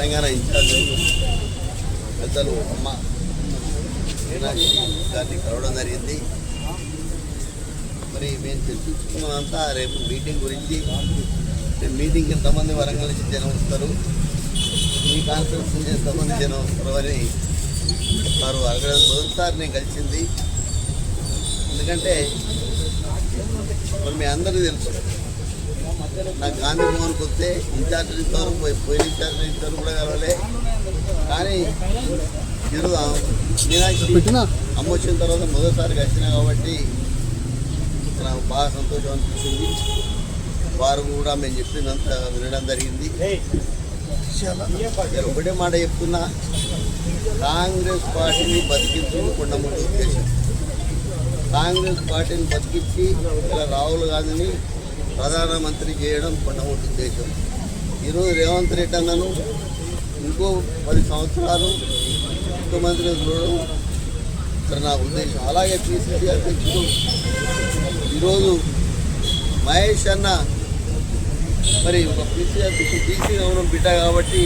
Telangana incharge పెద్దలు అమ్మ మీనాక్షి గారిని కలవడం జరిగింది. మరి మేము చర్చించుకున్నదంతా రేపు మీటింగ్ గురించి. మీటింగ్కి ఎంతమంది వరంగల్ నుంచి జనం వస్తారు, ఈ కాన్ఫరెన్స్ నుంచి ఎంతమంది జనం వస్తారు అని వారు అడగడం మొదటిసారి నేను కలిసింది. ఎందుకంటే మరి మీ అందరికీ తెలుసు, నాకు గాంధీ భవన్కి వస్తే ఇన్ఛార్జ్ ఇంతవరకు పోయిన ఇన్ఛార్జ్ ఇంతవరకు కూడా కలవలే. కానీ ఈరోజు మీనాక్షి అమ్మ వచ్చిన తర్వాత మొదటిసారి కలిసినా కాబట్టి నాకు బాగా సంతోషం అనిపించింది. వారు కూడా మేము చెప్పిందంతా వినడం జరిగింది. నేను ఒకటే మాట చెప్తున్నా, కాంగ్రెస్ పార్టీని బతికించుకుని కొండముడి ఉద్దేశం. కాంగ్రెస్ పార్టీని బతికించి ఇలా రాహుల్ గాంధీని ప్రధానమంత్రి చేయడం కొండముడి ఉద్దేశం. ఈరోజు రేవంత్ రెడ్డి అన్నను ఇంకో 10 సంవత్సరాలు ముఖ్యమంత్రి చూడడం ఇక్కడ నా ఉద్దేశం. అలాగే పిసిసి అధ్యక్షుడు ఈరోజు మహేష్ అన్న మరి ఒక పిసిసి అధ్యక్షుడు బీసీ గౌరవం బిడ్డ కాబట్టి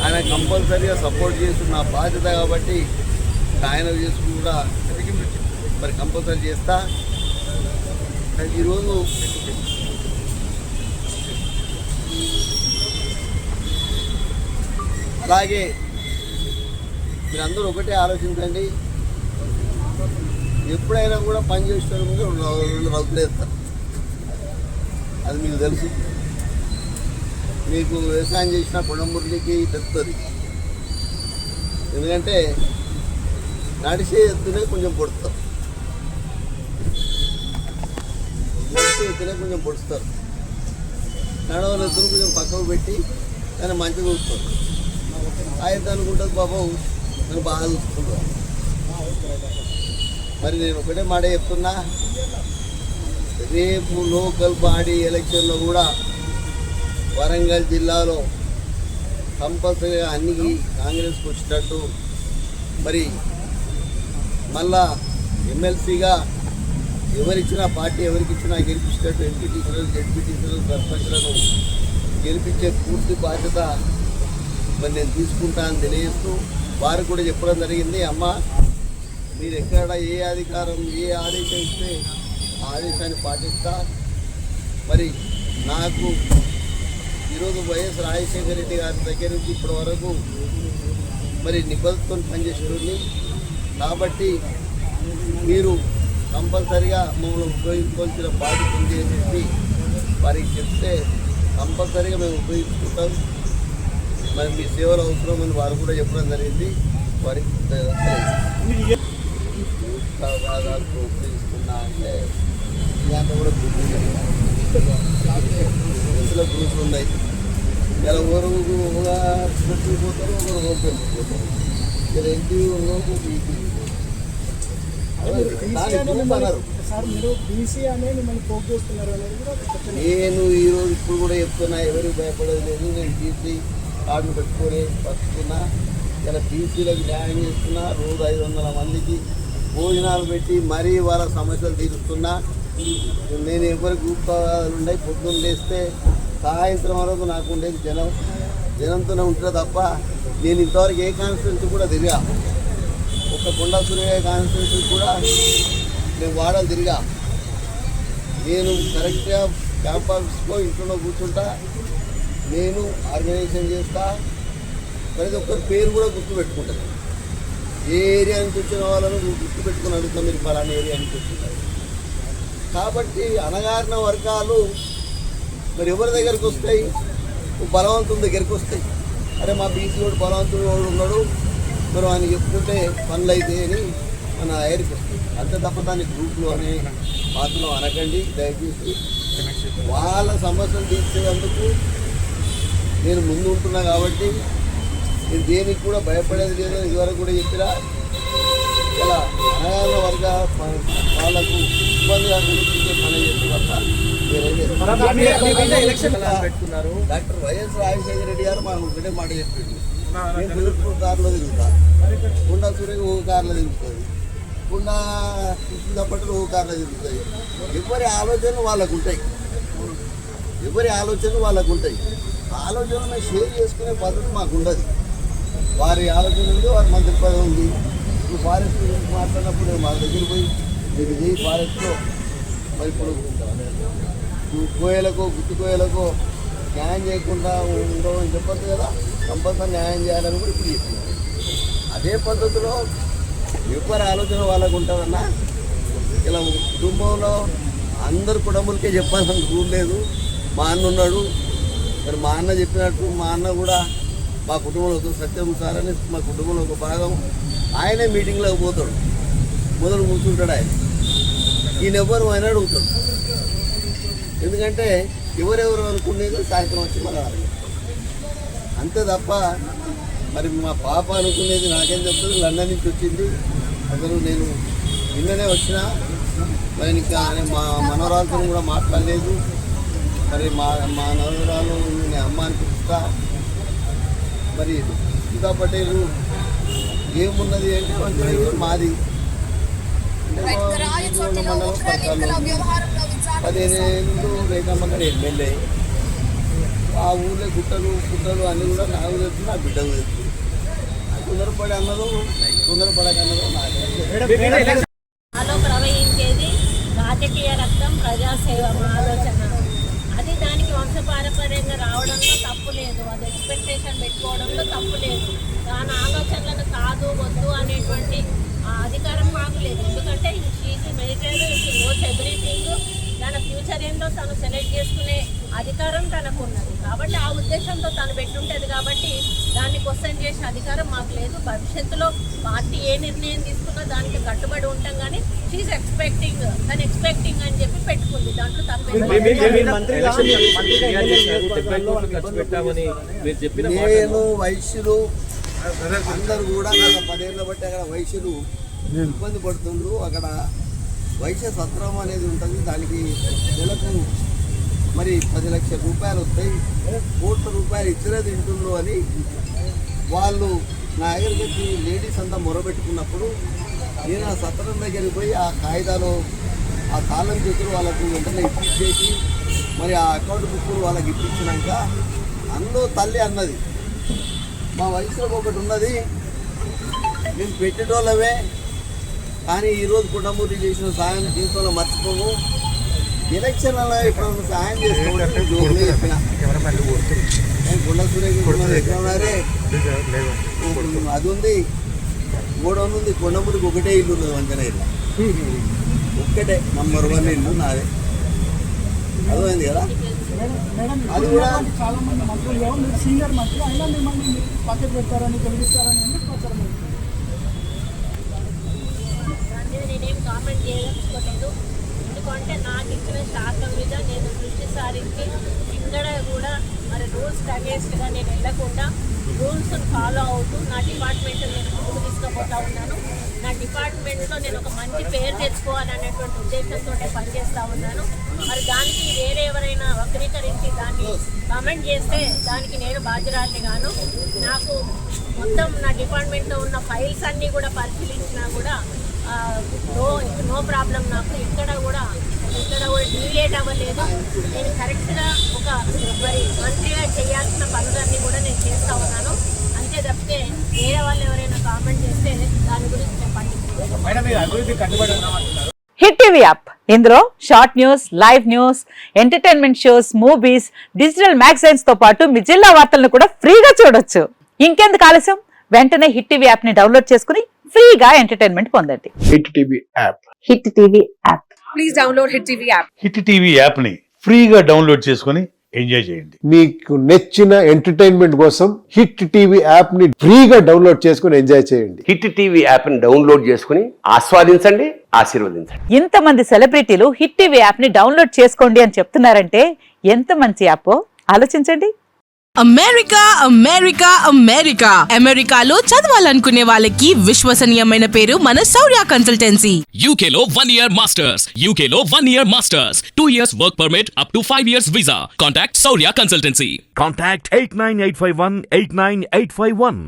ఆయన కంపల్సరీగా సపోర్ట్ చేస్తున్న బాధ్యత కాబట్టి ఆయన చేసుకుని కూడా మరి కంపల్సరీ చేస్తా. ఈరోజు అలాగే మీరందరూ ఒకటే ఆలోచించండి, ఎప్పుడైనా కూడా పని చేసేటప్పుడు ముందు 2 రౌతులు వేస్తారు. అది మీకు తెలుసు. మీకు వ్యవసాయం చేసిన కొండమురళికి తెలుస్తుంది. ఎందుకంటే నడిచే ఎత్తునే కొంచెం పొడుస్తారు, నడిచే ఎత్తునే కొంచెం పొడుస్తారు. నడవల ఎత్తును కొంచెం పక్కకు పెట్టి కానీ మంచిగా చూస్తారు. అయితే అనుకుంటుంది బాబు నేను బాగా చూసుకుంటాను. మరి నేను ఒకటే మాట చెప్తున్నా, రేపు లోకల్ బాడీ ఎలక్షన్లో కూడా వరంగల్ జిల్లాలో కంపల్సరీగా అన్ని కాంగ్రెస్కి వచ్చేటట్టు, మరి మళ్ళా ఎమ్మెల్సీగా ఎవరిచ్చినా పార్టీ ఎవరికిచ్చినా గెలిపించేటట్టు ఎంపీటీసీలు జెడ్పీటీసీలు సర్పంచ్లను గెలిపించే పూర్తి బాధ్యత మరి నేను తీసుకుంటా అని తెలియజేస్తూ వారు కూడా చెప్పడం జరిగింది. అమ్మ మీరు ఎక్కడ ఏ అధికారం ఏ ఆదేశం ఇస్తే ఆ ఆదేశాన్ని పాటిస్తా. మరి నాకు ఈరోజు వైఎస్ రాజశేఖర రెడ్డి గారి దగ్గర నుంచి ఇప్పటి వరకు మరి నిబద్ధతతో పనిచేసేవాడిని కాబట్టి మీరు కంపల్సరిగా మమ్మల్ని ఉపయోగించుకోవాల్సిన బాధ్యత ఉంది అని చెప్పి వారికి చెప్తే కంపల్సరీగా మేము ఉపయోగించుకుంటాం. మరి మీ సేవలు అవసరం అని వారు కూడా చెప్పడం జరిగింది. వారికి ఉపయోగిస్తున్నా అంటే దాంట్లో కూడా గ్రూపులు ఉన్నాయి. ఇలా ఒకరు పోతారు, ఒకరు పెంచుకుంటారు. ఇలా ఎన్టీవీ ఉన్నోకు బీపీ నేను ఈరోజు ఇప్పుడు కూడా చెప్తున్నా, ఎవరికి భయపడేది లేదు. నేను బీసీ కార్డును పెట్టుకొని బతుకున్నా. ఇలా బీసీలకు న్యాయం చేస్తున్నా. రోజు 500 మందికి భోజనాలు పెట్టి మరీ వాళ్ళ సమస్యలు తీరుస్తున్నా. నేను ఎవరి గ్రూప్ ఉన్నాయి, పొద్దున్న లేస్తే సాయంత్రం వరకు నాకు ఉండేది జనంతోనే ఉంటుంది తప్ప నేను ఇంతవరకు ఏ కాన్స్టిట్యూన్సీ కూడా తిరిగా. ఒక కొండా సూర్య కాన్స్టిట్యూన్సీ కూడా నేను వాడాలి తిరిగా. నేను కరెక్ట్గా క్యాంప్ ఆఫీస్లో ఇంట్లో కూర్చుంటా, నేను ఆర్గనైజేషన్ చేస్తా. ప్రతి ఒక్కరి పేరు కూడా గుర్తుపెట్టుకుంటాను. ఏ ఏరియా నుంచి వచ్చిన వాళ్ళను గుర్తుపెట్టుకుని అడుగుతాం, మీరు ఫలానా ఏరియా నుంచి వచ్చినారు. కాబట్టి అణగారిన వర్గాలు మరి ఎవరి దగ్గరికి వస్తాయి? బలవంతుల దగ్గరికి వస్తాయి. అరే మా బీసీ వాడు బలవంతుడు వాడు ఉన్నాడు, మరి ఆయన చెప్పుకుంటే పనులు అయితే అని మన దగ్గరికి వస్తాయి. అంతే తప్ప దాన్ని గ్రూపులు అనే మాత్రం అనకండి దయచేసి. వాళ్ళ సమస్యలు తీర్చేందుకు నేను ముందు ఉంటున్నా కాబట్టి నేను దేనికి కూడా భయపడేది లేదు. ఇదివరకు కూడా చెప్పినా ఇలా అనాయాల వర్గ వాళ్ళకు ఇబ్బంది కాకుండా పని చేస్తున్నారు. డాక్టర్ వైఎస్ రాజశేఖర రెడ్డి గారు మాకు ఒకటే మాట చెప్పింది, నేను పిలుపురు కారులో తిరుగుతా, కొండా సూర్య ఓ కారులో తిరుగుతుంది, కొండా కృష్ణపట్టు ఓ కారులో తిరుగుతాయి. ఎవరి ఆలోచనలు వాళ్ళకు ఉంటాయి, ఆలోచనలను షేర్ చేసుకునే పద్ధతి మాకు ఉండదు. వారి ఆలోచన ఉంది, వారి మంత్రి పదవి ఉంది. ఇప్పుడు ఫారెస్ట్ గురించి మాట్లాడినప్పుడు మా దగ్గర పోయి మీరు ఇది ఫారెస్ట్లో మరి ఇప్పుడు కోయలకు గుత్తి కోయలకు న్యాయం చేయకుండా ఉండవని చెప్పొద్దు కదా, కంపల్సరీ న్యాయం చేయాలని కూడా ఇప్పుడు చెప్తున్నారు. అదే పద్ధతిలో ఎవరి ఆలోచన వాళ్ళకు ఉంటుందన్న. ఇలా కుటుంబంలో అందరు కుటుంబాలకే చెప్పాల్సిన రూల్ లేదు. మా అన్న ఉన్నాడు, మరి మా అన్న చెప్పినట్టు మా అన్న కూడా మా కుటుంబంలో ఒక సత్యం సార్ అని మా కుటుంబంలో ఒక భాగం. ఆయనే మీటింగ్లోకి పోతాడు, మొదలు కూర్చుంటాడు ఆయన. ఈయన ఎవరు ఆయన అడుగుతాడు. ఎందుకంటే ఎవరెవరు అనుకునేది సాయంత్రం వచ్చి మళ్ళీ అంతే తప్ప మరి మా పాప అనుకునేది నాకేం చెప్తుంది. లండన్ నుంచి వచ్చింది, అసలు నేను నిన్ననే వచ్చిన. మరి ఇంకా మా మనవరాలతో కూడా మాట్లాడలేదు. మరి మా నవరాలు నేను అమ్మ అని పిలుస్తా. మరి సీతా పటేల్ ఏమున్నది అంటే మాది మండలం పట్టాలు 15 ఏళ్ళు రేఖమ్మ గారు ఎమ్మెల్యే. ఆ ఊళ్ళో గుట్టలు అన్నీ కూడా నాకు తెలుసు, నా బిడ్డకు తెలుసు. తొందరపడి అన్నదో తొందరపడకన్నదో నాకు నాలో ప్రవహించేది రాజకీయ రక్తం, ప్రజాసేవ మా ఆలోచన. అది దానికి వంశపారంపర్యంగా రావడంలో తప్పు లేదు, అది ఎక్స్పెక్టేషన్ పెట్టుకోవడంలో తప్పు లేదు. దాని ఆలోచనలను కాదు వద్దు అనేటువంటి అధికారం మాకు లేదు. ఎందుకంటే షీఈ్ మెడిటరీ, షీ నోస్ ఎవ్రీథింగ్. తన ఫ్యూచర్ ఏందో తను సెలెక్ట్ చేసుకునే అధికారం తనకు ఉన్నది. కాబట్టి ఆ ఉద్దేశంతో తను పెట్టుంటుంది. కాబట్టి దాన్ని క్వశ్చన్ చేసే అధికారం మాకు లేదు. భవిష్యత్తులో పార్టీ ఏ నిర్ణయం తీసుకున్నా దానికి కట్టుబడి ఉంటాం. కానీ షీఈ్ ఎక్స్పెక్టింగ్ అని చెప్పి పెట్టుకుంది. దాంట్లో తప్పే. నేను వైశ్యులు అందరూ కూడా 10 ఏళ్ళ బట్టి అక్కడ వైశ్యులు ఇబ్బంది పడుతుండ్రు. అక్కడ వైశ్య సత్రం అనేది ఉంటుంది. దానికి నెలకు మరి 10 లక్షల రూపాయలు వస్తాయి, కోట్ల రూపాయలు ఇద్దరే తింటుండ్రు అని వాళ్ళు నా దగ్గరికి వచ్చి లేడీస్ అంతా మొరబెట్టుకున్నప్పుడు నేను ఆ సత్రం దగ్గరికి పోయి ఆ కాగితాలు, ఆ తాళం చేతులు వాళ్ళకు వెంటనే ఇప్పించేసి మరి ఆ అకౌంట్ బుక్కులు వాళ్ళకి ఇప్పించినాక అందులో తల్లి అన్నది, మా వయసులో ఒకటి ఉన్నది, మేము పెట్టేటోళ్ళమే, కానీ ఈరోజు కుటుంబూరి చేసిన సాయం దీంట్లో మర్చిపోము. ఎలక్షన్లలో ఇప్పుడు సాయం చేసుకోవడం జోకులే చెప్పిన. నేను గుండ సురేష్ ఎక్కడ ఉన్నారే, అది ఉంది, గోడౌన్ ఉంది. కొండమూరికి ఒకటే ఇల్లు ఉన్నది, వంచన ఇల్లు ఒక్కటే, నంబర్ 1 ఇల్లు నాదే. అర్థమైంది కదా. అది కూడా చాలా మంది మంత్రులు సీనియర్ మంత్రి అయినా మిమ్మల్ని పక్కన పెడతారని తొలగిస్తారని నేనేం కామెంట్ చేయదలుచుకోలేదు. ఎందుకంటే నాకు ఇచ్చిన శాఖ మీద నేను దృష్టి సారించి ఇక్కడ కూడా మరి రూల్స్ అగేన్స్ట్గా నేను వెళ్ళకుండా రూల్స్ని ఫాలో అవుతూ నా డిపార్ట్మెంట్ నేను ముందుకు తీసుకుపోతా ఉన్నాను. నా డిపార్ట్మెంట్లో నేను ఒక మంచి పేరు తెచ్చుకోవాలనేటువంటి ఉద్దేశంతో పనిచేస్తూ ఉన్నాను. మరి దానికి వేరే ఎవరైనా వక్రీకరించి దాన్ని కామెంట్ చేస్తే దానికి నేను బాధ్యురాలిని గాను. నాకు మొత్తం నా డిపార్ట్మెంట్లో ఉన్న ఫైల్స్ అన్నీ కూడా పరిశీలించినా కూడా నో ప్రాబ్లం. నాకు ఇక్కడ కూడా డీవియేట్ అవ్వలేదు. నేను కరెక్ట్గా ఒక మరి మంత్రిగా చేయాల్సిన పనులన్నీ కూడా నేను చేస్తూ ఉన్నాను. అంతే తప్పితే వేరే వాళ్ళు ఎవరైనా కామెంట్ చేస్తే దాని గురించి నేను పట్టించుకోలేదు. హిట్ టీవీ యాప్, ఇందులో short news, live news, entertainment shows, movies, digital magazines తో పాటు మీ జిల్లా వార్తలను కూడా ఫ్రీగా చూడొచ్చు. ఇంకెందుకు ఆలస్యం, వెంటనే హిట్ టీవీ యాప్ ని డౌన్లోడ్ చేసుకుని ఫ్రీగా ఎంటర్టైన్మెంట్ పొందండి. Hit TV app. Hit TV app. Please download hit TV app. Hit TV app ని ఫ్రీగా డౌన్లోడ్ చేసుకుని ఎంజాయ్ చేయండి. మీకు నచ్చిన ఎంటర్టైన్మెంట్ కోసం హిట్ టీవీ యాప్ ని ఫ్రీగా డౌన్లోడ్ చేసుకుని ఎంజాయ్ చేయండి. హిట్ టీవీ యాప్ ని డౌన్లోడ్ చేసుకుని ఆస్వాదించండి, ఆశీర్వదించండి. ఇంతమంది సెలబ్రిటీలు హిట్ టీవీ యాప్ ని డౌన్లోడ్ చేసుకోండి అని చెప్తున్నారంటే ఎంత మంచి యాప్ ఆలోచించండి. అమెరికా అమెరికా అమెరికా అమెరికాలో చదవాలనుకునే వాళ్ళకి విశ్వసనీయమైన పేరు మన శౌర్య కన్సల్టెన్సీ. UK లో 1 year masters. UK లో 1 year masters. 2 years work permit up to 5 years visa. Contact Shaurya Consultancy. Contact 89851 89851.